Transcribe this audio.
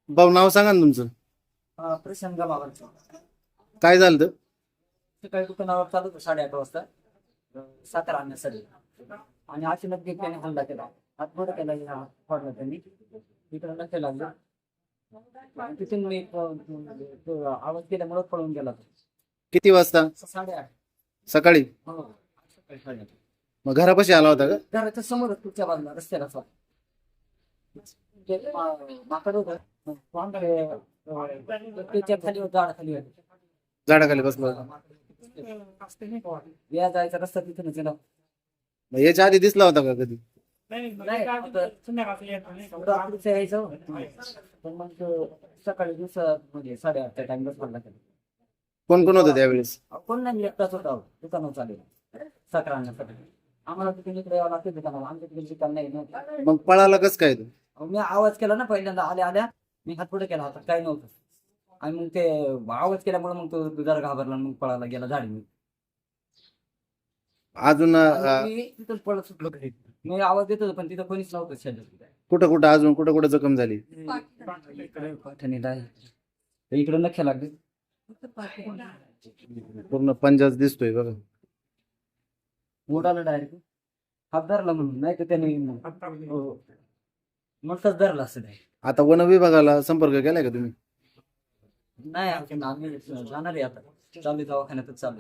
भाऊ नाव सांगा ना तुमचं. प्रशांत गावावरचं. काय झालं होतं? सकाळी दुकानावर चालू होतं 8:30 वाजता साखर आणण्यासाठी आणि अचानक त्याने हल्ला केला. हातबोट केला फोडला त्यांनी. तिकडे लक्ष लागलं आणि तिथून मी तो आवाज केल्यामुळे पळून गेला तो. किती वाजता? 8:30. सकाळी. हो सकाळी 8:30. मग घरापाशी आला होता का? घराच्या समोर पुढच्या बाजूला रस्त्याला माकड होतं त्याच्या खाली झाडाखाली होतं. झाडाखाली बसला होता. या जायचा रस्ता तिथूनच गेला. मग याच्या आधी दिसला होता का कधी? रात्रीचं यायचं पण मग सकाळी म्हणजे 8:30 टाइमलाच पडला केला. कोण कोण होतं त्यावेळेस? कोण नाही एकटाच होता दुकानावर चालेल साखर आणण्यासाठी. आम्हाला तिकडे इकडे यावं लागतं दुकानावर. आमच्या तिकडे दुकान नाही नव्हतं. मग पळाला कस काय तू? मी आवाज केला ना पहिल्यांदा आल्या मी हात पुढे केला होता काही नव्हतं आणि मग ते आवाज केल्यामुळे मग तो जरा घाबरला मग पळायला गेला झाडी मी. अजून मी तिथं पळत सुटलो घरी. मी आवाज देत होतो पण तिथं कोणीच नव्हतं शेजारी. कुठं कुठं अजून कुठं कुठं जखम झाली? इकडे पाठणीला इकडे नख्या लागले. पूर्ण पंजाच दिसतोय बघा. मोठाला डायरेक्ट हात धरला म्हणून नाही तर त्याने मोठाच धरला असं नाही. आता वन विभागाला संपर्क केलाय का तुम्ही? नाही आम्ही जाणार आहे आता चालू दवाखान्यातच चालू